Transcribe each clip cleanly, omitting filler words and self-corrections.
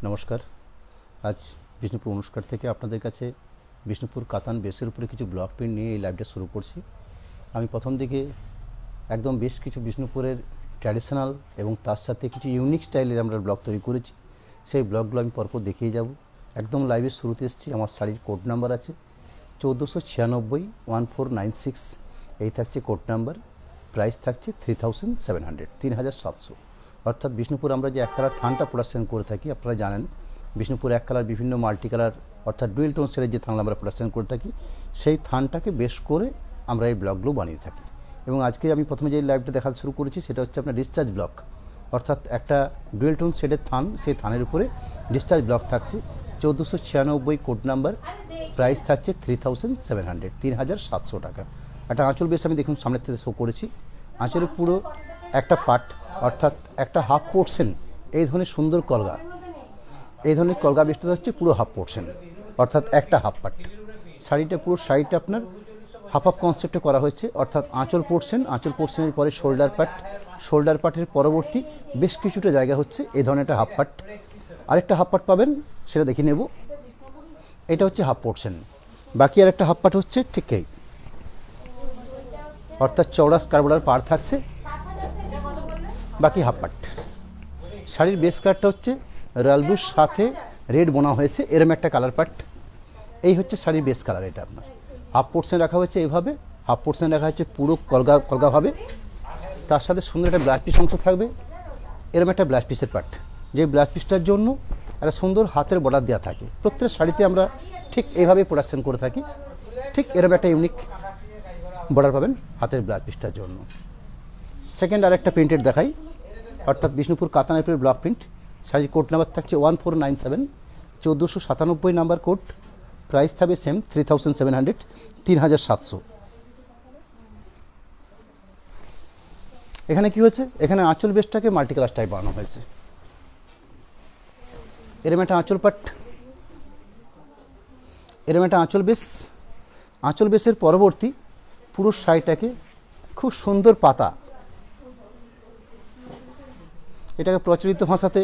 নমস্কার। আজ বিষ্ণুপুর অনুষ্কার থেকে আপনাদের কাছে বিষ্ণুপুর কাতান বেসের উপরে কিছু ব্লক প্রিন্ট নিয়ে এই লাইভটা শুরু করছি। আমি প্রথম দিকে একদম বেশ কিছু বিষ্ণুপুরের ট্র্যাডিশনাল এবং তার সাথে কিছু ইউনিক স্টাইলের আমরা ব্লক তৈরি করেছি, সেই ব্লকগুলো আমি পরপর দেখিয়ে যাব। একদম লাইভের শুরুতে এসেছি। আমার শাড়ির কোড নাম্বার আছে 1496 1496, এই থাকছে কোড নাম্বার। প্রাইস থাকছে 3700, 3700। অর্থাৎ বিষ্ণুপুর আমরা যে এক কালার থানটা প্রোডাকশন করে থাকি, আপনারা জানেন বিষ্ণুপুর এক কালার বিভিন্ন মাল্টি কালার অর্থাৎ ডুয়েল টোন সেলের যে থান আমরা প্রোডাকশন করে থাকি, সেই থানটাকে বেশ করে আমরা এই ব্লকগুলো বানিয়ে থাকি। এবং আজকে আমি প্রথমে যে লাইভটা দেখাতে শুরু করেছি সেটা হচ্ছে আপনার ডিসচার্জ ব্লক, অর্থাৎ একটা ডুয়েল টোন শেডের থান, সেই থানের উপরে ডিসচার্জ ব্লক থাকছে 1496 কোড নাম্বার। প্রাইস থাকছে 3700, 3700 টাকা। একটা আঁচল বেশ আমি দেখুন সামনের থেকে শো করেছি। আঁচলের পুরো একটা পার্ট অর্থাৎ একটা হাফ পোর্শন এই ধরনের সুন্দর কলগা, এই ধরনের কলগা বেশটা হচ্ছে পুরো হাফ পোর্শন অর্থাৎ একটা হাফ পার্ট। শাড়িটা পুরো সাইডটা আপনার হাফ হাফ কনসেপ্টে করা হয়েছে, অর্থাৎ আঁচল পোর্শনের পরে শোল্ডার পার্টের পরবর্তী বেশ কিছুটা জায়গা হচ্ছে এই ধরনের একটা হাফ পার্ট। আরেকটা হাফ পার্ট পাবেন, সেটা দেখে নেব। এটা হচ্ছে হাফ পোর্শন, বাকি আর একটা হাফ পার্ট হচ্ছে ঠিক এই, অর্থাৎ চওড়া স্কার্ফ পার থাকছে, বাকি হাফ পার্ট। শাড়ির বেস কালারটা হচ্ছে রয়্যাল ব্লুর সাথে রেড বোনা হয়েছে, এরম একটা কালার পার্ট। এই হচ্ছে শাড়ির বেস কালার। এটা আপনার হাফ পোর্শন রাখা হয়েছে এইভাবে, হাফ পোর্শন রাখা হচ্ছে পুরো কলগাভাবে। তার সাথে সুন্দর একটা ব্লাউজ পিস অংশ থাকবে, এরম একটা ব্লাউজ পিসের পার্ট, যে ব্লাউজ পিসটার জন্য একটা সুন্দর হাতের বর্ডার দেওয়া থাকে। প্রত্যেক শাড়িতে আমরা ঠিক এইভাবে প্রোডাকশন করে থাকি, ঠিক এরম একটা ইউনিক বর্ডার পাবেন হাতের ব্লাউজ পিসটার জন্য। সেকেন্ড আরেকটা প্রিন্টেড দেখাই, অর্থাৎ বিষ্ণুপুর কাতানের উপরে ব্লক প্রিন্ট। শাড়ির কোড নাম্বার থাকছে 1497, 1497 নাম্বার কোড। প্রাইস থাকবে সেম 3700, 3700। এখানে কি হয়েছে, এখানে আঁচল বেসটাকে মাল্টি কালার টাইপ বানানো হয়েছে। এরম একটা আঁচল পাট, এরম একটা আঁচল বেসের পরবর্তী পুরো শাড়িটাকে খুব সুন্দর পাতা, এটাকে প্রচলিত ভাষাতে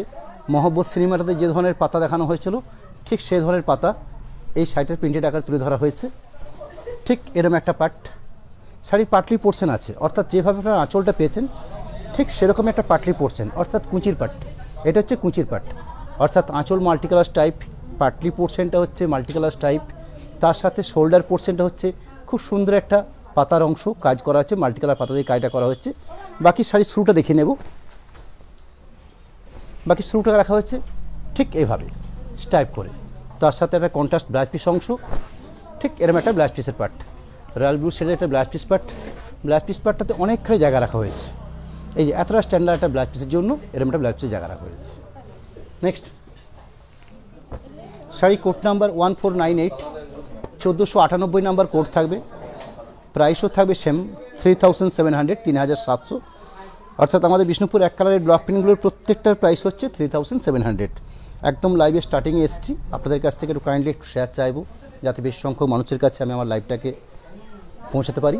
মহব্বত সিনেমাটাতে যে ধরনের পাতা দেখানো হয়েছিল, ঠিক সেই ধরনের পাতা এই শাড়িটার প্রিন্টেড আকার তুলে ধরা হয়েছে। ঠিক এরম একটা পাট, শাড়ির পাটলি পোর্শন আছে, অর্থাৎ যেভাবে আপনারা আঁচলটা পেয়েছেন ঠিক সেরকম একটা পাটলি পোর্শন, অর্থাৎ কুঁচির পাট। এটা হচ্ছে কুঁচির পাট, অর্থাৎ আঁচল মাল্টিকালার টাইপ, পাটলি পোর্শনটা হচ্ছে মাল্টিকালার টাইপ, তার সাথে শোল্ডার পোর্শনটা হচ্ছে খুব সুন্দর একটা পাতার অংশ কাজ করা হচ্ছে, মাল্টিকালার পাতা দিয়ে কাজটা করা হচ্ছে। বাকি শাড়ির শুরুটা দেখে নেব। বাকি শুরুটা রাখা হয়েছে ঠিক এইভাবে স্টাইপ করে, তার সাথে একটা কন্ট্রাস্ট ব্লাউজ পিস অংশ, ঠিক এরকম একটা ব্লাউজ পিসের পার্ট, রয়্যাল ব্লু শেডের একটা blouse piece part. Blouse piece পার্টটাতে অনেকখানি জায়গা রাখা হয়েছে, এই যে এতটা স্ট্যান্ডার্ড একটা ব্লাউজ পিসের জন্য এরকম একটা ব্লাউজ পিসের জায়গা রাখা হয়েছে। Next sari code number 1498, 1498 number code থাকবে। প্রাইসও থাকবে সেম 3700, 3700। অর্থাৎ আমাদের বিষ্ণুপুর এক কালারের ব্লক প্রিন্টগুলোর প্রত্যেকটার প্রাইস হচ্ছে 3700। একদম লাইভে স্টার্টিংয়ে এসেছি, আপনাদের কাছ থেকে একটু কাইন্ডলি একটু শেয়ার চাইবো, যাতে বেশ সংখ্যক মানুষের কাছে আমি আমার লাইভটাকে পৌঁছাতে পারি।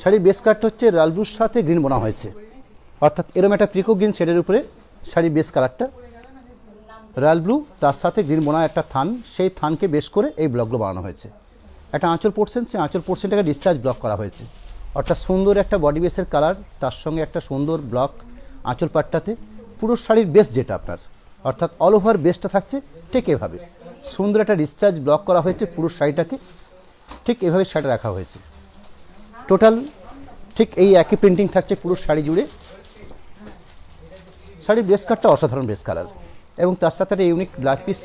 শাড়ির বেস কালারটা হচ্ছে রয়্যাল ব্লুর সাথে গ্রিন বোনা হয়েছে, অর্থাৎ এরম একটা প্রিকো গ্রিন শেডের উপরে শাড়ির বেস কালারটা রয়্যাল ব্লু, তার সাথে গ্রিন বোনা একটা থান, সেই থানকে বেশ করে এই ব্লকগুলো বানানো হয়েছে। একটা আঁচল পোর্শন, সেই আঁচল পোর্শনটাকে ডিসচার্জ ব্লক করা হয়েছে, অর্থাৎ সুন্দর একটা বডি বেসের কালার, তার সঙ্গে একটা সুন্দর ব্লক আঁচল পাটটাতে। পুরো শাড়ির বেস যেটা আপনার, অর্থাৎ অল ওভার বেসটা থাকছে ঠিক এভাবে সুন্দর একটা ডিসচার্জ ব্লক করা হয়েছে পুরো শাড়িটাকে, ঠিক এভাবে শাড়িটা রাখা হয়েছে। টোটাল ঠিক এই একই প্রিন্টিং থাকছে পুরো শাড়ি জুড়ে। শাড়ির বেস কালারটা অসাধারণ বেস কালার, এবং তার সাথে একটা ইউনিক ব্লাউজ পিস,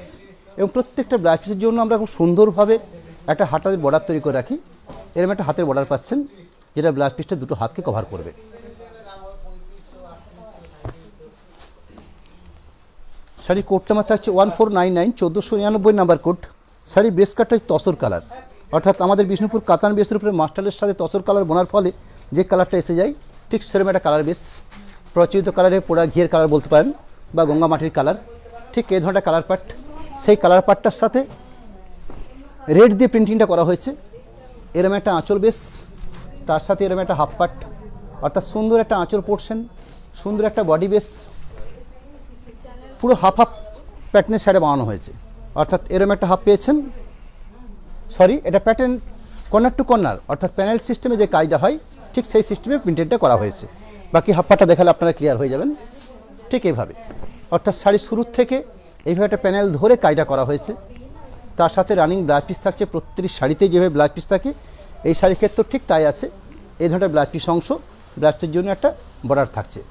এবং প্রত্যেকটা ব্লাউজ পিসের জন্য আমরা খুব সুন্দরভাবে একটা হাতের বর্ডার তৈরি করে রাখি। এরকম একটা হাতের বর্ডার পাচ্ছেন, যেটা ব্লাউজ পিসটা দুটো হাতকে কভার করবে। শাড়ির কোড নাম্বার থাকছে 1499, 1499 নাম্বার কোড। শাড়ির বেস কালারটা তসর কালার, অর্থাৎ আমাদের বিষ্ণুপুর কাতান বেসের উপরে মাস্টারের সাথে তসর কালার বোনার ফলে যে কালারটা এসে যায়, ঠিক সেরকম একটা কালার বেস। প্রচলিত কালারে পোড়া ঘিয়ের কালার বলতে পারেন, বা গঙ্গা মাটির কালার, ঠিক এই ধরনের কালার পার্ট। সেই কালার পার্টটার সাথে রেড দিয়ে প্রিন্টিংটা করা হয়েছে। এরম একটা আঁচল বেস, তার সাথে এরম একটা হাফ পার্ট, অর্থাৎ সুন্দর একটা আঁচল পোর্শন, সুন্দর একটা বডি বেস, পুরো হাফ হাফ প্যাটার্নের সাইডে বানানো হয়েছে, অর্থাৎ এরম একটা হাফ পেয়েছেন। সরি, এটা প্যাটার্ন কর্নার টু কর্নার, অর্থাৎ প্যানেল সিস্টেমে যে কাজটা হয় ঠিক সেই সিস্টেমে প্রিন্টেডটা করা হয়েছে। বাকি হাফ পাটটা দেখালে আপনারা ক্লিয়ার হয়ে যাবেন। ঠিক এইভাবে, অর্থাৎ শাড়ির শুরুর থেকে এইভাবে একটা প্যানেল ধরে কাজটা করা হয়েছে। তার সাথে রানিং ব্লাউজ পিস থাকছে, প্রত্যেকটি শাড়িতে যেভাবে ব্লাউজ পিস থাকে এই শাড়ির ক্ষেত্রেও ঠিক তাই আছে। এই ধরনের ব্লাউজ পিস অংশ, ব্লাউজের জন্য একটা বর্ডার থাকছে।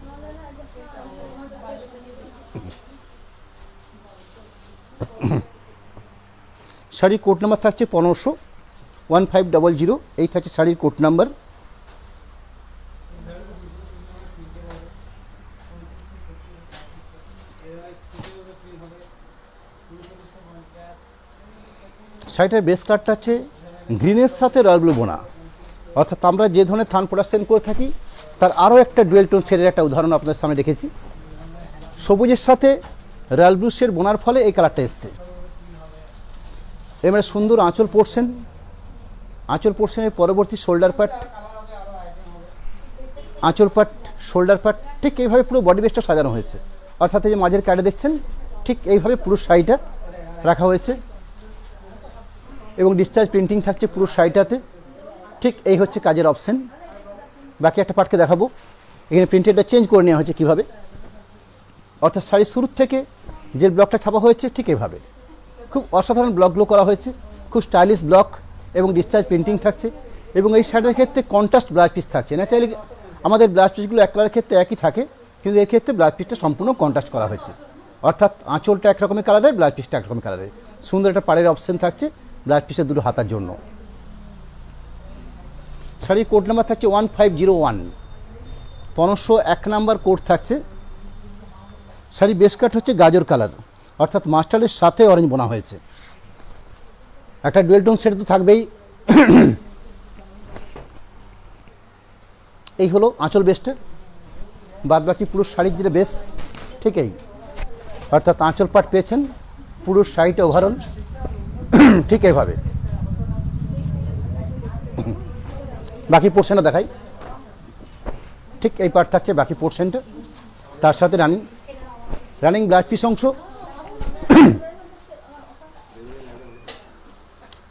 শাড়ির কোড নাম্বার থাকছে 1500 এই থাকছে শাড়ির কোড নাম্বার। শাড়িটার বেস কাটটা হচ্ছে গ্রিনের সাথে রয়্যাল ব্লু বোনা, অর্থাৎ আমরা যে ধরনের থান প্রোডাকশন করে থাকি তার আরও একটা ডুয়েল টোন শেডের একটা উদাহরণ আপনাদের সামনে রেখেছি। সবুজের সাথে রয়্যাল ব্লু শেড বোনার ফলে এই কালারটা এসছে। এবারে সুন্দর আঁচল পোর্শন, আঁচল পোর্শনের পরবর্তী শোল্ডার পার্ট, আঁচল পার্ট, শোল্ডার পার্ট, ঠিক এইভাবে পুরো বডি বেসটা সাজানো হয়েছে। অর্থাৎ এই যে মাঝের কাটে দেখছেন ঠিক এইভাবে পুরো শাড়িটা রাখা হয়েছে এবং ডিসচার্জ প্রিন্টিং থাকছে পুরো শাড়িটাতে। ঠিক এই হচ্ছে কাজের অপশন। বাকি একটা পার্টকে দেখাবো। এখানে প্রিন্টেডটা চেঞ্জ করে নেওয়া হয়েছে কীভাবে, অর্থাৎ শাড়ির শুরুর থেকে যে ব্লকটা ছাপা হয়েছে ঠিক এইভাবে খুব অসাধারণ ব্লকগুলো করা হয়েছে, খুব স্টাইলিশ ব্লক এবং ডিসচার্জ প্রিন্টিং থাকছে। এবং এই শাড়ির ক্ষেত্রে কন্ট্রাস্ট ব্লাউজ পিস থাকছে না। চাইলে আমাদের ব্লাউজ পিসগুলো এক কালারের ক্ষেত্রে একই থাকে, কিন্তু এর ক্ষেত্রে ব্লাউজ পিসটা সম্পূর্ণ কন্ট্রাস্ট করা হয়েছে, অর্থাৎ আঁচলটা একরকমের কালারের, ব্লাউজ পিসটা একরকমের কালারের। সুন্দর একটা পাড়ের অপশন থাকছে ব্লাউজ পিসের দুটো হাতার জন্য। শাড়ির কোড নাম্বার থাকছে 1501, 501 নাম্বার কোড থাকছে। শাড়ি বেস কাট হচ্ছে গাজর কালার, অর্থাৎ মাস্টারের সাথে অরেঞ্জ বোনা হয়েছে। একটা ডুয়েল টোন সেট তো থাকবেই। এই হলো আঁচল বেসটা, বাদ বাকি পুরো শাড়ির যেটা বেস ঠিক এই, অর্থাৎ আঁচল পাট পেয়েছেন, পুরো শাড়িটা ওভারঅল ঠিক এইভাবে। বাকি পোর্শনটা দেখাই, ঠিক এই পার্ট থাকছে বাকি পোর্শনটা। তার সাথে রানিং ব্লাউজ পিস অংশ,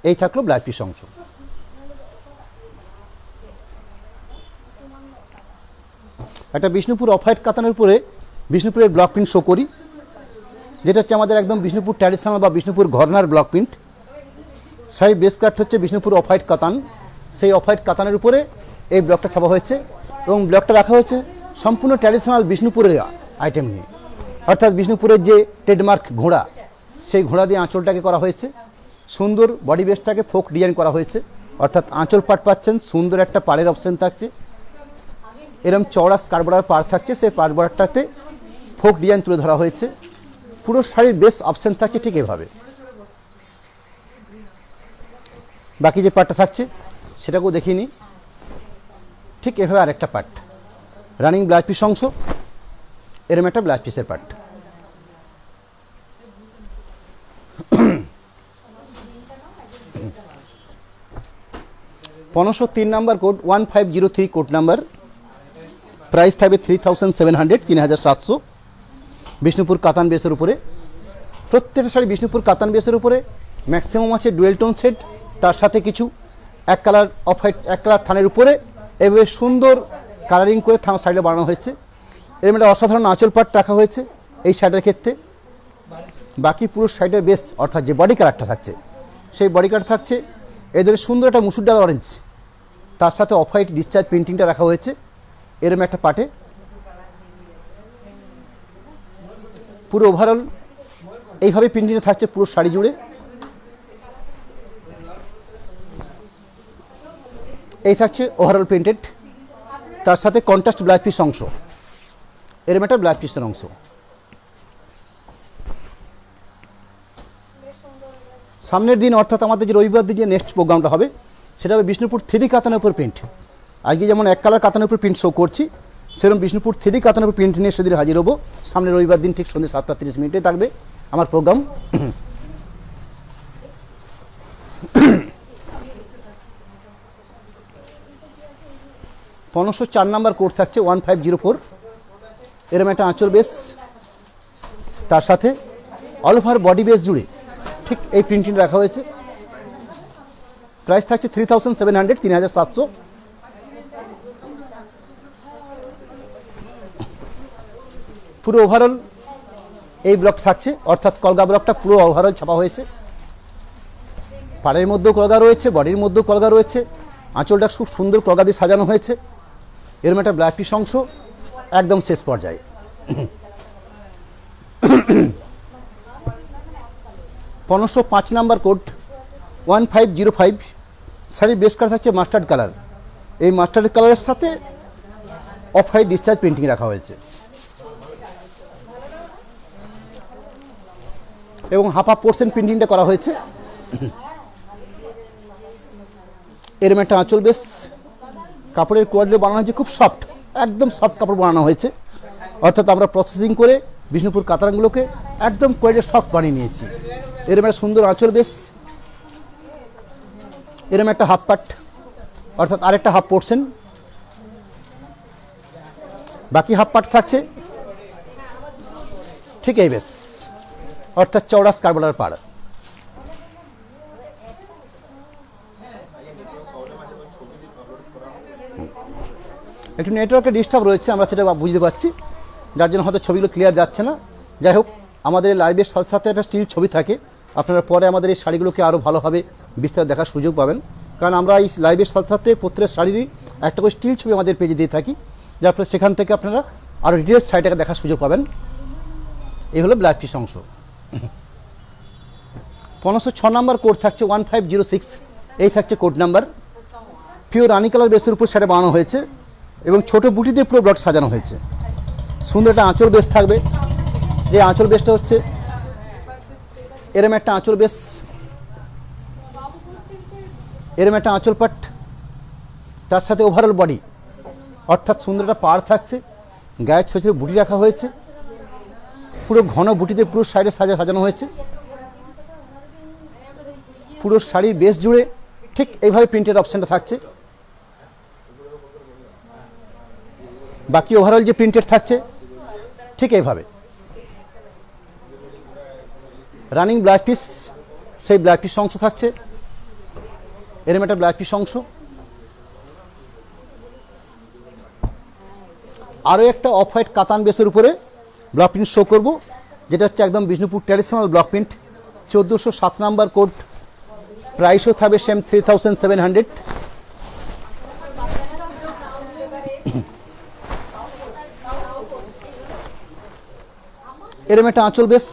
এই থাকলো ব্লাউজ পিস অংশ। একটা বিষ্ণুপুর অফ হোয়াইট কাতানের উপরে বিষ্ণুপুরের ব্লক প্রিন্ট শো করি, যেটা হচ্ছে আমাদের একদম বিষ্ণুপুর ট্র্যাডিশনাল বা বিষ্ণুপুর ঘরনার block print. Sari base cut হচ্ছে বিষ্ণুপুর অফ হোয়াইট কাতান, সেই অফ হোয়াইট কাতানের উপরে এই ব্লকটা ছাপা হয়েছে এবং ব্লকটা রাখা হয়েছে সম্পূর্ণ ট্র্যাডিশনাল বিষ্ণুপুরের আইটেম নিয়ে, অর্থাৎ বিষ্ণুপুরের যে ট্রেডমার্ক ঘোড়া, সেই ঘোড়া দিয়ে আঁচলটাকে করা হয়েছে। সুন্দর বডি বেসটাকে ফোক ডিজাইন করা হয়েছে, অর্থাৎ আঁচল পাট পাচ্ছেন, সুন্দর একটা পাড়ের অপশন থাকছে, এরম চওড়া স্কার্ট বর্ডার পাড় থাকছে, সেই পাড় বর্ডারটাতে ফোক ডিজাইন তুলে ধরা হয়েছে। পুরো শাড়ির বেস অপশন থাকছে ঠিক এভাবে। বাকি যে পার্টটা থাকছে সেটাকেও দেখিয়ে নিই, ঠিক এভাবে আরেকটা পার্ট রানিং ব্লাউজ পিস অংশ, এরম একটা ব্লাউজ পিসের part. 503 number code, 1503 code number. Price থাকবে 3700, 3700, বিষ্ণুপুর কাতান বেসের উপরে। প্রত্যেকটা শাড়ি বিষ্ণুপুর কাতান বেসের উপরে, ম্যাক্সিমাম আছে ডুয়েল টোন সেট, তার সাথে কিছু এক কালার অফ হোয়াইট, এক কালার থানের উপরে এভাবে সুন্দর কালারিং করে শাড়িটা বানানো হয়েছে। এর মধ্যে অসাধারণ আঁচল পাট রাখা হয়েছে এই শাড়ির ক্ষেত্রে। বাকি পুরো শাড়িটার বেস, অর্থাৎ যে বডি কালারটা থাকছে সেই বডি কালার থাকছে এদের সুন্দর একটা মুসুর ডাল অরেঞ্জ, তার সাথে অফ হোয়াইট ডিসচার্জ প্রিন্টিংটা রাখা হয়েছে এরম একটা পাটে। পুরো ওভারঅল এইভাবে প্রিন্টিংটা থাকছে পুরো শাড়ি জুড়ে। এই থাকছে ওভারঅল প্রিন্টেড, তার সাথে কন্ট্রাস্ট ব্লাউজ পিস অংশ, এরম একটা ব্লাউজ পিসের অংশ। সামনের দিন অর্থাৎ আমাদের যে রবিবার দিন যে নেক্সট প্রোগ্রামটা হবে সেটা হবে বিষ্ণুপুর 3D কাতানের উপর প্রিন্ট। আজকে যেমন এক কালার কাতানের উপর প্রিন্ট শো করছি, সেরকম বিষ্ণুপুর 3D কাতানের উপর প্রিন্ট নিয়ে সেদিন হাজির হবো। সামনের রবিবার দিন ঠিক সন্ধ্যে 7:30 থাকবে আমার প্রোগ্রাম। 504 নাম্বার কোড থাকছে 1504, এরম একটা আঁচল বেস, তার সাথে অল ওভার বডি বেস জুড়ে ঠিক এই প্রিন্টিং রাখা হয়েছে। প্রাইস থাকছে 3700, 3700। পুরো ওভারঅল এই ব্লক থাকছে, অর্থাৎ কলগা ব্লকটা পুরো ওভারঅল ছাপা হয়েছে। পাড়ের মধ্যেও কলগা রয়েছে, বডির মধ্যেও কলগা রয়েছে। আঁচলটা খুব সুন্দর কলগা দিয়ে সাজানো হয়েছে। এরকম একটা ব্ল্যাক পিস অংশ একদম শেষ পর্যায়ে। 505 নাম্বার কোড 1505। শাড়ির বেস কালার থাকছে মাস্টার্ড কালার। এই মাস্টার্ড কালারের সাথে অফ হোয়াইট ডিসচার্জ প্রিন্টিং রাখা হয়েছে এবং হাফ পোর্শন প্রিন্টিংটা করা হয়েছে। এরম একটা আঁচল বেশ, কাপড়ের কোয়ালিটি বানানো হয়েছে খুব সফট, একদম সফট কাপড় বানানো হয়েছে। অর্থাৎ আমরা প্রসেসিং করে বিষ্ণুপুর কাতানগুলোকে একদম কোয়ালিটি সফট বানিয়ে নিয়েছি। এরম একটা সুন্দর আঁচল বেশ, এরম একটা হাফ পাট, অর্থাৎ আরেকটা হাফ পোর্শন, বাকি হাফ পাট থাকছে ঠিক এই বেশ, অর্থাৎ চওড়া স্কার্ফ পাড়। একটু নেটওয়ার্কের ডিস্টার্ব রয়েছে, আমরা সেটা বুঝতে পারছি, যার জন্য হয়তো ছবিগুলো ক্লিয়ার যাচ্ছে না। যাই হোক, আমাদের লাইভের সাথে সাথে একটা স্টিল ছবি থাকে, আপনারা পরে আমাদের এই শাড়িগুলোকে আরও ভালোভাবে বিস্তারিত দেখার সুযোগ পাবেন। কারণ আমরা এই লাইভের সাথে সাথে প্রত্যেক শাড়িরই একটা করে স্টিল ছবি আমাদের পেজে দিয়ে থাকি, যার ফলে সেখান থেকে আপনারা আরও ডিটেলস শাড়িটাকে দেখার সুযোগ পাবেন। এই হলো ব্ল্যাক পিস অংশ। 506 নাম্বার কোড থাকছে 1506, এই থাকছে কোড নাম্বার। পিওর রানি কালার বেসের উপর শাড়ি বানানো হয়েছে এবং ছোট বুটি দিয়ে পুরো ব্লক সাজানো হয়েছে। সুন্দর একটা আঁচল বেস থাকবে, যে আঁচল বেসটা হচ্ছে এরম একটা আঁচল বেস, এরম একটা আঁচল পাট, তার সাথে ওভারঅল বডি, অর্থাৎ সুন্দর একটা পাড় থাকছে, গায়ের ছোট ছোট বুটি রাখা হয়েছে, পুরো ঘন বুটিতে পুরো সাইডে সাজানো হয়েছে। পুরো শাড়ির বেস জুড়ে ঠিক এইভাবে প্রিন্টের অপশানটা থাকছে। বাকি ওভারঅল যে প্রিন্টেড থাকছে ঠিক এইভাবে। রানিং ব্লাউজ পিস, সেই ব্লাউজ পিস অংশ থাকছে, এরম একটা ব্লাউজ পিস অংশ। আরও একটা অফ হোয়াইট কাতান বেসের উপরে ব্লক প্রিন্ট শো করব, যেটা হচ্ছে একদম Bishnupur traditional block print. 1407 number code, প্রাইসও থাকবে সেম 3700। এরম একটা আঁচল বেস,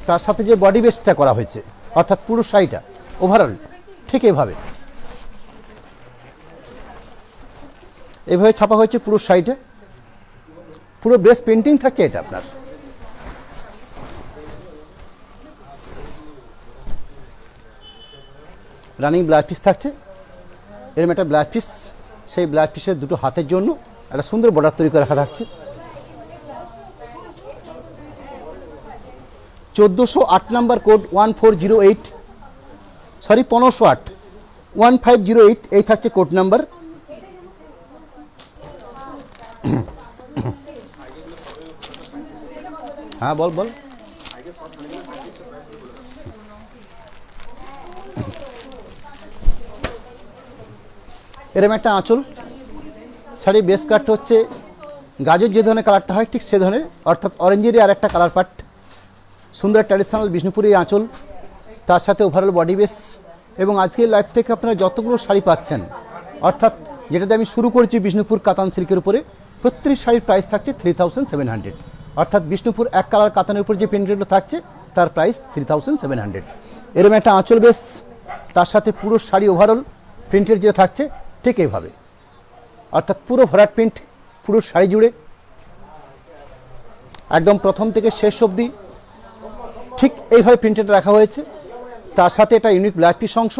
তার সাথে যে বডি বেসটা করা হয়েছে, অর্থাৎ পুরো শাড়িটা ওভারঅল ঠিক এভাবে ছাপা হয়েছে পুরো শাড়িটা। পুরো বেস পেন্টিং থাকছে এটা আপনার। রানিং ব্লাউজ পিস থাকছে, এরম একটা ব্লাউজ পিস, সেই ব্লাউজ পিসের দুটো হাতের জন্য একটা সুন্দর বর্ডার তৈরি করে রাখা থাকছে। 1408 নাম্বার কোড 1408, সরি 1508, 1508, এই থাকছে কোড নাম্বার। হ্যাঁ বল। এরম একটা আঁচল, শাড়ির বেস কাটটা হচ্ছে গাজর যে ধরনের কালারটা হয় ঠিক সে ধরনের, অর্থাৎ অরেঞ্জেরই আর একটা কালার পাট। সুন্দর ট্র্যাডিশনাল বিষ্ণুপুরি আঁচল, তার সাথে ওভারঅল বডি বেস। এবং আজকের লাইভ থেকে আপনারা যতগুলো শাড়ি পাচ্ছেন, অর্থাৎ যেটাতে আমি শুরু করেছি বিষ্ণুপুর কাতান সিল্কের উপরে, প্রত্যেক শাড়ির প্রাইস থাকছে 3700, অর্থাৎ বিষ্ণুপুর এক কালার কাতানের উপর যে প্রিন্টগুলো থাকছে তার প্রাইস 3700। এরকম একটা আঁচল বেস, তার সাথে পুরো শাড়ি ওভারঅল প্রিন্টের যেটা থাকছে ঠিক এইভাবে, অর্থাৎ পুরো ভরাট প্রিন্ট পুরো শাড়ি জুড়ে একদম প্রথম থেকে শেষ অবধি ঠিক এইভাবে প্রিন্টেড রাখা হয়েছে। তার সাথে এটা ইউনিক ব্ল্যাক পিস অংশ,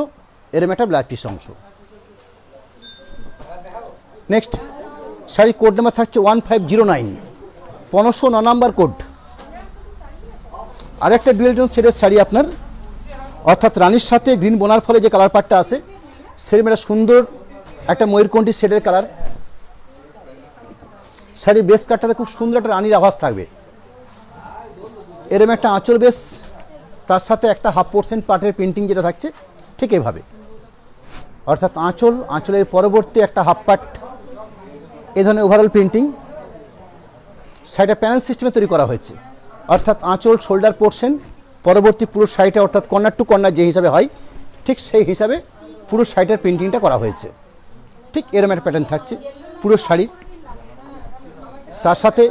এরম একটা ব্ল্যাক পিস অংশ। নেক্সট শাড়ি কোড নাম্বার থাকছে 1509, 1509 নাম্বার কোড। আরেকটা ডুয়েল টোন শেডের শাড়ি আপনার, অর্থাৎ রানীর সাথে গ্রিন বোনার ফলে যে কালার পাটটা আছে সেরকম একটা সুন্দর একটা ময়ূরকণ্ঠী শেডের কালার। শাড়ির বেস কাটটাতে খুব সুন্দর একটা রানীর আভাস থাকবে। এরম একটা আঁচল বেশ, তার সাথে একটা 1/2% পাটের প্রিন্টিং যেটা থাকছে ঠিক এইভাবে, অর্থাৎ আঁচলের পরবর্তী একটা 1/2 পাট এই ধরনের ওভারঅল প্রিন্টিং। সাইডে প্যানেল সিস্টেমে তৈরি করা হয়েছে, অর্থাৎ আঁচল শোল্ডার পোর্শন পরবর্তী পুরো সাইডে, অর্থাৎ কর্নার টু কর্নার যে হিসাবে হয় ঠিক সেই হিসাবে পুরো সাইডের প্রিন্টিংটা করা হয়েছে। ঠিক এরম একটা প্যাটার্ন থাকছে পুরো শাড়ির। তার সাথে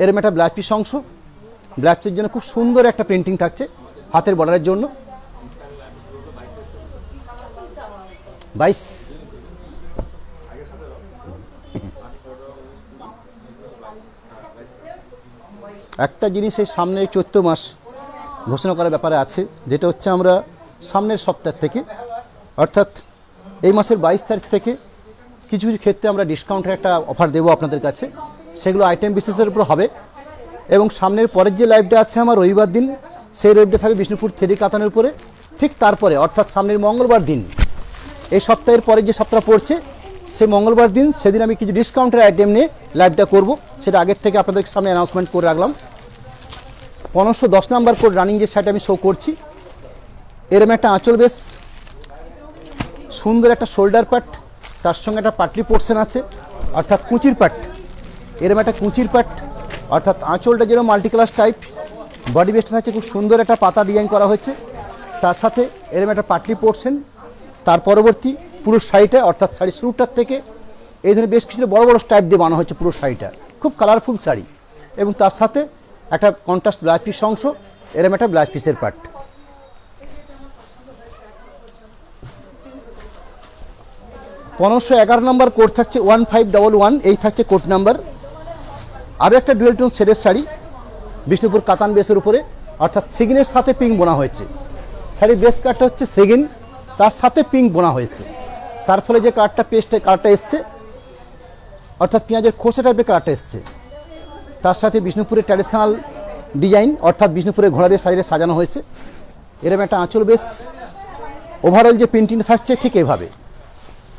এরম একটা ব্লাউজ পিস অংশ, ব্লাউজ পিসের জন্য খুব সুন্দর একটা প্রিন্টিং থাকছে হাতের বর্ডারের জন্য। 22 একটা জিনিস এই সামনের 14 মাস ঘোষণা করার ব্যাপারে আছে, যেটা হচ্ছে আমরা সামনের সপ্তাহ থেকে, অর্থাৎ এই মাসের 22 তারিখ থেকে কিছু কিছু ক্ষেত্রে আমরা ডিসকাউন্টের একটা অফার দেবো আপনাদের কাছে, সেগুলো আইটেম বিশেষের উপর হবে। এবং সামনের পরের যে লাইভটা আছে আমার রবিবার দিন, সেই লাইভটা থাকবে বিষ্ণুপুর থেরি কাতানের উপরে। ঠিক তারপরে অর্থাৎ সামনের মঙ্গলবার দিন, এই সপ্তাহের পরে যে সপ্তাহ পড়ছে সেই মঙ্গলবার দিন, সেদিন আমি কিছু ডিসকাউন্টের আইটেম নিয়ে লাইভটা করব, সেটা আগের থেকে আপনাদের সামনে অ্যানাউন্সমেন্ট করে রাখলাম। 1510 নাম্বার কোড রানিং যে শাড়িটা আমি শো করছি, এরম একটা আঁচল বেশ, সুন্দর একটা শোল্ডার পাট, তার সঙ্গে একটা পাটলি পোর্শন আছে, অর্থাৎ কুচির পাট। এরম একটা কুচির পাট, অর্থাৎ আঁচলটা যেরকম মাল্টি কালার টাইপ, বডি বেসটা থাকছে খুব সুন্দর একটা পাতা ডিজাইন করা হয়েছে, তার সাথে এরম একটা পাটলি পোর্শন। তার পরবর্তী পুরো শাড়িটা, অর্থাৎ শাড়ির শুরুটার থেকে এই ধরনের বেশ কিছু বড় বড় স্টাইপ দিয়ে বানানো হয়েছে পুরো শাড়িটা, খুব কালারফুল শাড়ি। এবং তার সাথে একটা কন্ট্রাস্ট ব্লাউজ পিস অংশ, এরম একটা ব্লাউজ পিসের পার্ট। $1511 নম্বর কোড থাকছে 1511, এই থাকছে কোড নাম্বার। আরও একটা ডুয়েল টোন শেডের শাড়ি বিষ্ণুপুর কাতান বেসের উপরে, অর্থাৎ সেগিনের সাথে পিঙ্ক বোনা হয়েছে। শাড়ির বেস কাটটা হচ্ছে সেগিন, তার সাথে পিঙ্ক বোনা হয়েছে, তার ফলে যে কালারটা এসছে, অর্থাৎ পেঁয়াজের খোসা টাইপের কালারটা এসছে। তার সাথে বিষ্ণুপুরের ট্র্যাডিশনাল ডিজাইন, অর্থাৎ বিষ্ণুপুরের ঘোড়া দিয়ে শাড়িটা সাজানো হয়েছে। এরকম একটা আঁচল বেশ, ওভারঅল যে প্রিন্টিং থাকছে ঠিক এইভাবে,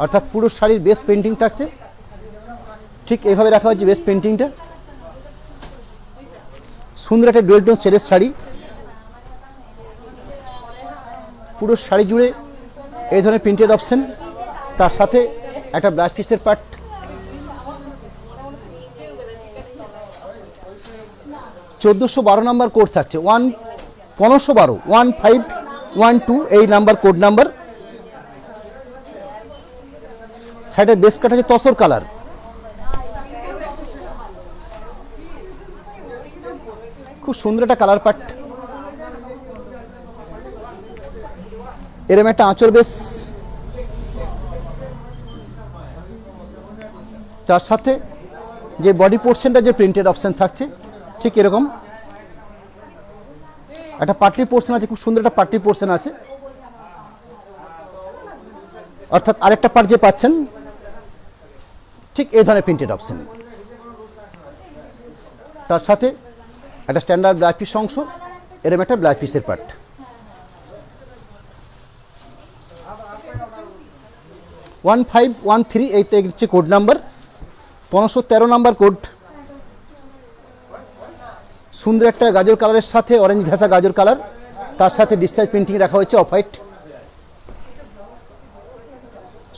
অর্থাৎ পুরো শাড়ির বেস পেন্টিং থাকছে ঠিক এইভাবে রাখা হয়েছে বেস পেন্টিংটা। সুন্দর একটা ডুয়েল টোন শেডের শাড়ি, পুরো শাড়ি জুড়ে এই ধরনের প্রিন্টেড অপশন, তার সাথে একটা ব্লাউজ পিসের পার্ট। 1412 নাম্বার কোড থাকছে 1512 এই নাম্বার কোড নাম্বার। সাইডের বেস কাট আছে তসর কালার, খুব সুন্দর একটা কালার পাট। এরম একটা আঁচল বেশ, তার সাথে যে বডি পোর্শনটা যে প্রিন্টেড অপশন থাকছে ঠিক এরকম একটা পাটলি পোর্শন আছে, খুব সুন্দর একটা পাটলি পোর্শন আছে, অর্থাৎ আরেকটা পার্ট যে পাচ্ছেন ঠিক এই ধরনের প্রিন্টেড অপশন। তার সাথে একটা স্ট্যান্ডার্ড ব্লাউজ পিস অংশ, এরকম একটা ব্লাউজ পিসের পার্ট। 1513 এই হচ্ছে কোড নাম্বার। 1513 নাম্বার কোড, সুন্দর একটা গাজর কালারের সাথে অরেঞ্জ ঘেঁষা গাজর কালার, তার সাথে ডিসচার্জ প্রিন্টিং রাখা হয়েছে অফ হোয়াইট।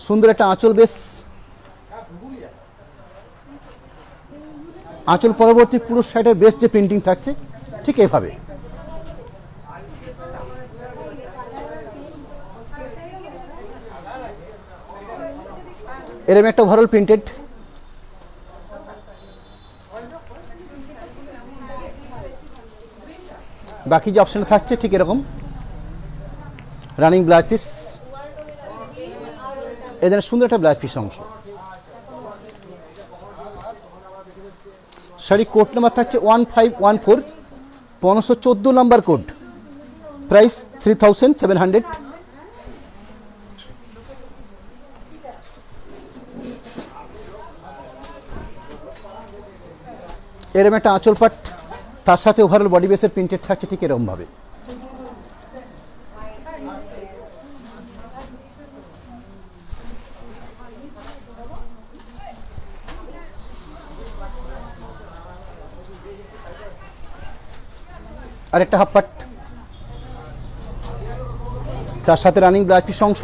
সুন্দর একটা আঁচল বেশ, আঁচল পরবর্তী পুরো সাইডের বেশ যে প্রিন্টিং থাকছে ঠিক এইভাবে। এরকম একটা ওভারঅল প্রিন্টেড। বাকি যে অপশন থাকছে ঠিক এরকম রানিং ব্লাউজ পিস, এদের সুন্দর একটা ব্লাউজ পিস অংশ। শাড়ি কোড নাম্বার থাকছে 1514, 1514 নাম্বার কোড, প্রাইস 3700। এরকম একটা আঁচল পাট, তার সাথে ওভারঅল বডি বেসের প্রিন্টেড থাকছে ঠিক এরকম ভাবে। আর একটা হাফ পাট, তার সাথে রানিং ব্লাউজ পিস অংশ,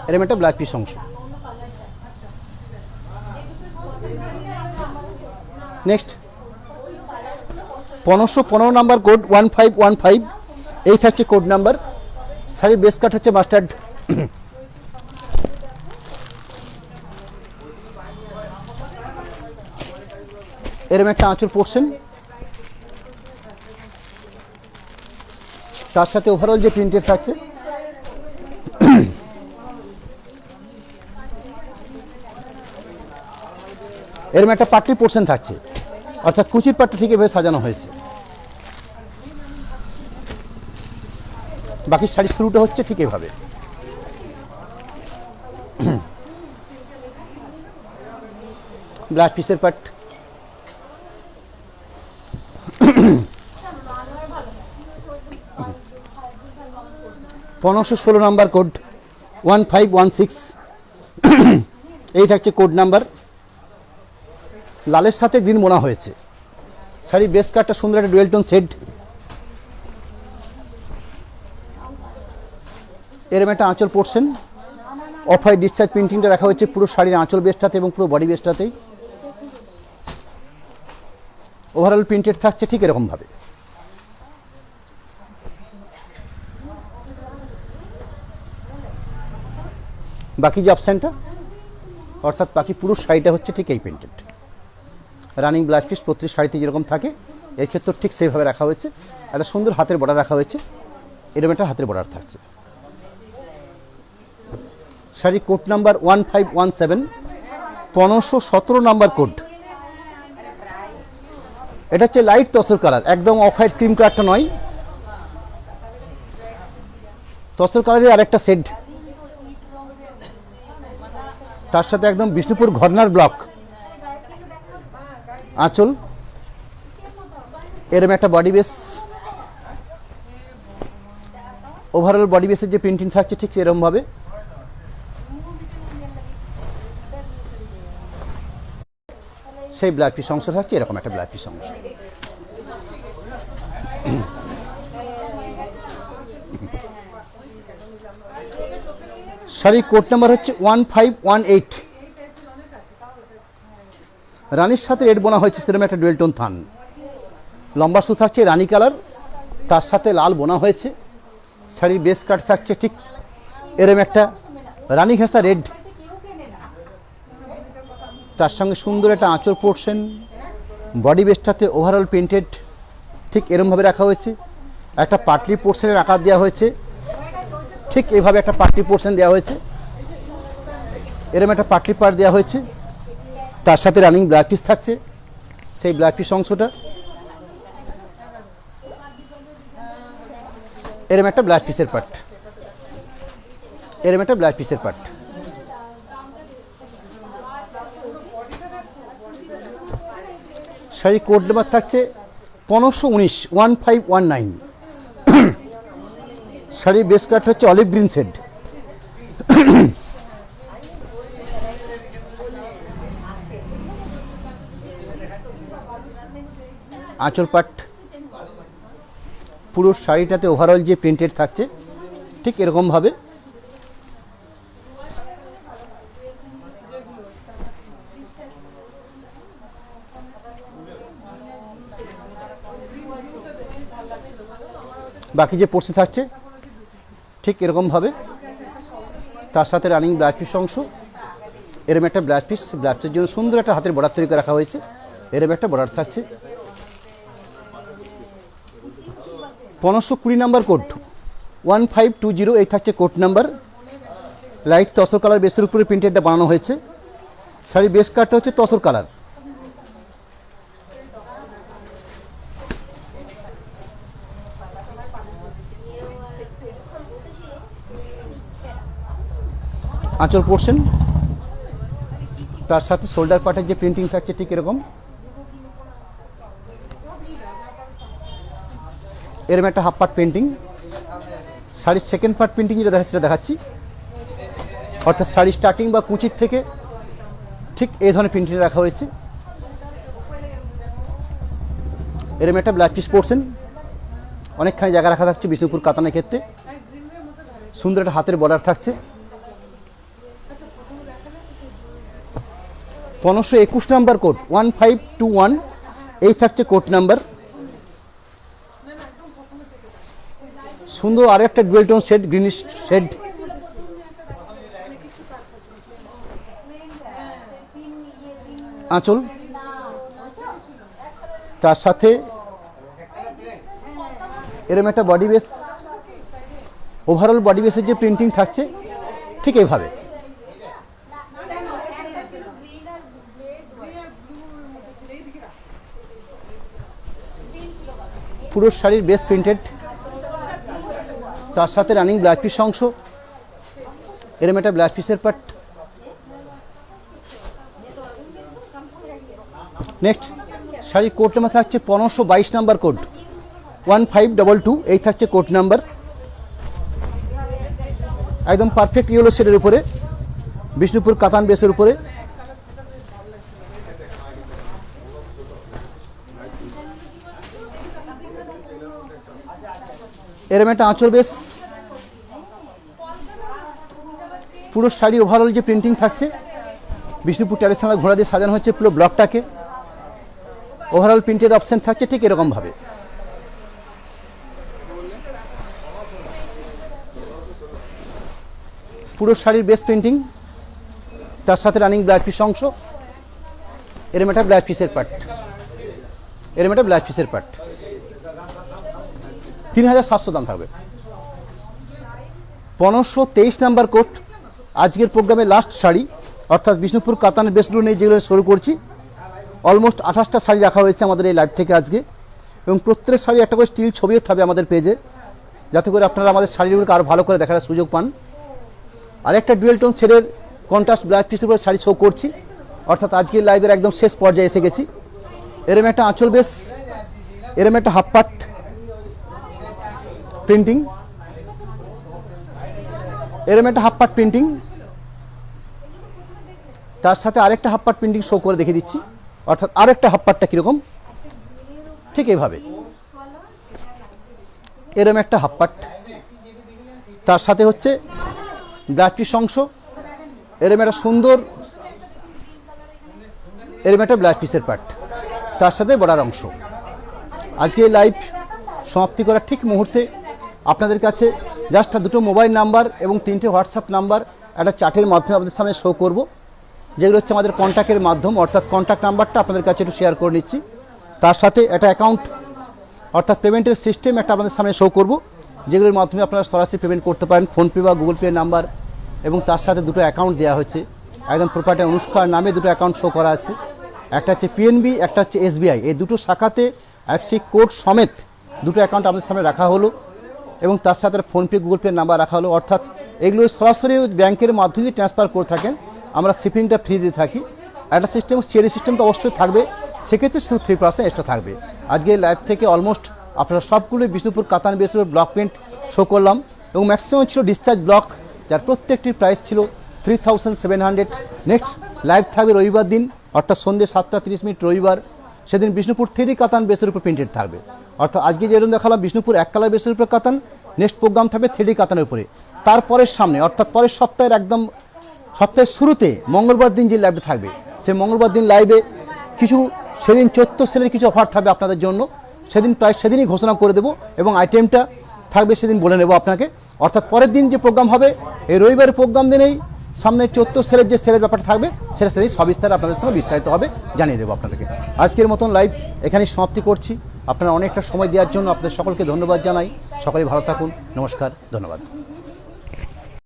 এরকম একটা ব্লাউজ পিস অংশ। নেক্সট 1515 নাম্বার কোড 1515, এই থাকছে কোড নাম্বার। শাড়ির বেস কাট হচ্ছে মাস্টার্ড। এরকম একটা আঁচল পোর্শন, তার সাথে ওভারঅল যে প্রিন্টেড থাকছে এরকম একটা পাটলি পোর্শন থাকছে, অর্থাৎ কুচির পাটটা ঠিক এভাবে সাজানো হয়েছে। বাকি শাড়ির শুরুটা হচ্ছে ঠিক এভাবে। ব্লাউজ পিসের পাট, 1516 নাম্বার কোড 1516, এই থাকছে কোড নাম্বার। লালের সাথে গ্রিন বোনা হয়েছে। শাড়ির বেস কাটটা সুন্দর একটা ডুয়েল টোন শেড। এরম একটা আঁচল পোর্শন, অফ হোয়াইট ডিসচার্জ প্রিন্টিংটা রাখা হয়েছে পুরো শাড়ির আঁচল বেসটাতে এবং পুরো বডি বেসটাতেই। ওভারঅল প্রিন্টেড থাকছে ঠিক এরকমভাবে। বাকি যে অপশানটা, অর্থাৎ বাকি পুরো শাড়িটা হচ্ছে ঠিক এই প্রিন্টেড। রানিং ব্লাউজ পিস প্রত্যেক শাড়িতে যেরকম থাকে এর ক্ষেত্রে ঠিক সেইভাবে রাখা হয়েছে। একটা সুন্দর হাতের বর্ডার রাখা হয়েছে, এরকম একটা হাতের বর্ডার থাকছে। Sari code number 1517, 1517 number code. এটা হচ্ছে লাইট তসর কালার, একদম অফ হোয়াইট ক্রিম কালারটা নয়, তসর কালারের আরেকটা শেড। তার সাথে একদম বিষ্ণুপুর ঘরনার ব্লক আঁচল, এরম একটা বডি বেস। ওভারঅল বডি বেসের যে প্রিন্টিং থাকছে ঠিক এরকমভাবে। সেই ব্লাউজ পিস অংশ থাকছে এরকম একটা ব্লাউজ পিস অংশ। শাড়ি কোড নাম্বার হচ্ছে 1518, রানীর সাথে রেড বোনা হয়েছে সেরকম একটা ডুয়েল টোন থান। লম্বা সু থাকছে রানী কালার, তার সাথে লাল বোনা হয়েছে। শাড়ির বেস কাট থাকছে ঠিক এরকম একটা রানী ঘেঁষা রেড, তার সঙ্গে সুন্দর একটা আঁচল পোর্শন। বডি বেসটাতে ওভারঅল প্রিন্টেড ঠিক এরকমভাবে রাখা হয়েছে। একটা পাটলি পোর্শনের আকার দেওয়া হয়েছে, ঠিক এইভাবে একটা পাটলি পোর্শন দেওয়া হয়েছে। এরকম একটা পাটলি পাট দেওয়া হয়েছে, তার সাথে রানিং ব্লাউজ পিস থাকছে। সেই ব্লাউজ পিস অংশটা এরকম একটা ব্লাউজ পিসের পাট, এরকম একটা ব্লাউজ পিসের পাট। শাড়ি কোড নাম্বার থাকছে 1519, 1519। শাড়ির বেস কাট হচ্ছে অলিভ গ্রিন শেড। আঁচল পাট পুরো শাড়িটাতে ওভারঅল যে প্রিন্টেড থাকছে ঠিক এরকমভাবে। বাকি যে পোর্শন থাকছে ঠিক এরকমভাবে, তার সাথে রানিং ব্লাউজ পিস অংশ। এরকম একটা ব্লাউজ পিস, ব্লাউজ পিসের জন্য সুন্দর একটা হাতের বর্ডার তৈরি করে রাখা হয়েছে। এরকম একটা বর্ডার থাকছে। 1520 নাম্বার কোড 1520, এই থাকছে code number. Light tussar colour বেসের উপরে প্রিন্টেডটা বানানো হয়েছে। শাড়ির বেস কাটটা হচ্ছে তসর কালার। আঁচল পোর্শন, তার সাথে শোল্ডার পার্টের যে প্রিন্টিং থাকছে ঠিক এরকম। এরকম একটা হাফ পার্ট প্রিন্টিং। শাড়ির সেকেন্ড পার্ট প্রিন্টিং যেটা দেখাচ্ছি সেটা দেখাচ্ছি, অর্থাৎ শাড়ির স্টার্টিং বা কুচির থেকে ঠিক এই ধরনের প্রিন্টিং রাখা হয়েছে। এরম একটা ব্লাউজ পিস পরছেন, অনেকখানি জায়গা রাখা থাকছে বিষ্ণুপুর কাতানের ক্ষেত্রে। সুন্দর একটা হাতের বর্ডার থাকছে। 1521 নাম্বার কোড, 1521 এই থাকছে কোড নাম্বার। সুন্দর আরো একটা dual tone shade, greenish shade. আঁচল, তার সাথে এরকম একটা বডি বেস, ওভারঅল বডি বেসের যে প্রিন্টিং থাকছে ঠিক এইভাবে। পুরো শাড়ির বেস প্রিন্টেড, তার সাথে রানিং ব্লাউজ পিস অংশ, এরকম একটা ব্লাউজ পিসের পার্ট। নেক্সট শাড়ির কোড নাম্বার থাকছে 1522 নাম্বার কোড, 1522 এই থাকছে কোড নাম্বার। একদম পারফেক্ট ইয়েলো শেডের উপরে, বিষ্ণুপুর কাতান বেসের উপরে। এরম একটা আঁচল বেস, পুরো শাড়ি ওভারঅল যে প্রিন্টিং থাকছে বিষ্ণুপুর ট্র্যাডিশনাল ঘোড়া দিয়ে সাজানো হচ্ছে পুরো ব্লকটাকে। ওভারঅল প্রিন্টের অপশন থাকছে ঠিক এরকম ভাবে। পুরো শাড়ির বেস প্রিন্টিং, তার সাথে রানিং ব্লাউজ পিস অংশ, এরম একটা ব্লাউজ পিসের পার্ট, এরম একটা ব্লাউজ পিসের পার্ট। 3700 দাম থাকবে। 1523 নাম্বার কোট, আজকের প্রোগ্রামে লাস্ট শাড়ি, অর্থাৎ বিষ্ণুপুর কাতানের বেসগুলো নিয়ে যেগুলো শুরু করছি। অলমোস্ট 28টা শাড়ি রাখা হয়েছে আমাদের এই লাইভ থেকে আজকে, এবং প্রত্যেক শাড়ি একটা করে স্টিল ছবিও থাকবে আমাদের পেজে, যাতে করে আপনারা আমাদের শাড়িগুলোকে আরও ভালো করে দেখার সুযোগ পান। আর একটা ডুয়েল টোন শেডের কন্ট্রাস্ট ব্লাউজ পিসের উপরে শাড়ি শো করছি, অর্থাৎ আজকের লাইভের একদম শেষ পর্যায়ে এসে গেছি। এরম একটা আঁচল বেস, এরম একটা হাফ পাট প্রিন্টিং, এরম একটা হাফ পাট প্রিন্টিং, তার সাথে আরেকটা হাফ পাট প্রিন্টিং শো করে দেখে দিচ্ছি। অর্থাৎ আরেকটা হাফ পাটটা কীরকম, ঠিক এইভাবে এরম একটা হাফ পাট, তার সাথে হচ্ছে ব্লাউজ পিস অংশ, এরম একটা সুন্দর এরম একটা ব্লাউজ পিসের পার্ট, তার সাথে বর্ডার অংশ। আজকে এই লাইভ সমাপ্তি করার ঠিক মুহূর্তে আপনাদের কাছে জাস্ট দুটো মোবাইল নাম্বার এবং 3টে হোয়াটসঅ্যাপ নাম্বার একটা চার্টের মাধ্যমে আপনাদের সামনে শো করব, যেগুলো হচ্ছে আমাদের কন্ট্যাক্টের মাধ্যম। অর্থাৎ কন্ট্যাক্ট নাম্বারটা আপনাদের কাছে একটু শেয়ার করে নিচ্ছি, তার সাথে একটা অ্যাকাউন্ট অর্থাৎ পেমেন্টের সিস্টেম একটা আপনাদের সামনে শো করব, যেগুলোর মাধ্যমে আপনারা সরাসরি পেমেন্ট করতে পারেন, ফোনপে বা গুগল পে নাম্বার। এবং তার সাথে দুটো অ্যাকাউন্ট দেওয়া হচ্ছে, একদম প্রপার্টি অনুষ্কার নামে দুটো অ্যাকাউন্ট শো করা আছে। একটা হচ্ছে পিএনবি, একটা হচ্ছে এসবিআই। এই দুটো শাখাতে আইএফএসসি কোড সমেত দুটো অ্যাকাউন্ট আপনাদের সামনে রাখা হলো, এবং তার সাথে ফোনপে গুগল পে নাম্বার রাখা হলো। অর্থাৎ এগুলো সরাসরি ব্যাংকের মাধ্যমে ট্রান্সফার করে থাকেন, আমরা শিপিংটা ফ্রি দিয়ে থাকি। একটা সিস্টেম সিআরডি সিস্টেম তো অবশ্যই থাকবে, সেক্ষেত্রে শুধু 3% এক্সট্রা থাকবে। আজকে লাইভ থেকে অলমোস্ট আপনারা সবগুলোই বিষ্ণুপুর কাতান বেসের ব্লক প্রিন্ট শো করলাম, এবং ম্যাক্সিমাম ছিল ডিসচার্জ ব্লক, যার প্রত্যেকটির প্রাইস ছিল 3700। নেক্সট লাইভ থাকবে রবিবার দিন, অর্থাৎ সন্ধ্যে 7:30 রবিবার। সেদিন বিষ্ণুপুর 3D কাতান বেসের উপর প্রিন্টেড থাকবে। অর্থাৎ আজকে যেরকম দেখালাম বিষ্ণুপুর 1 কালার বেসের উপর কাতান, নেক্সট প্রোগ্রাম থাকবে 3D কাতানের উপরে। তারপরের সামনে অর্থাৎ পরের সপ্তাহের একদম সপ্তাহের শুরুতে মঙ্গলবার দিন যে লাইভটা থাকবে, সেই মঙ্গলবার দিন লাইভে কিছু সেদিন 14 সেলের কিছু অফার থাকবে আপনাদের জন্য। সেদিন প্রায় সেদিনই ঘোষণা করে দেবো, এবং আইটেমটা থাকবে সেদিন বলে নেব আপনাকে। অর্থাৎ পরের দিন যে প্রোগ্রাম হবে এই রবিবারের প্রোগ্রাম দিনেই সামনে 14 সেলের যে সেলের ব্যাপারটা থাকবে সেটা সেদিন সবিস্তার আপনাদের সঙ্গে বিস্তারিত হবে জানিয়ে দেবো আপনাদেরকে। আজকের মতন লাইভ এখানেই সমাপ্তি করছি। আপনারা অনেকটা সময় দেওয়ার জন্য আপনাদের সকলকে ধন্যবাদ জানাই। সকলেই ভালো থাকুন। নমস্কার, ধন্যবাদ।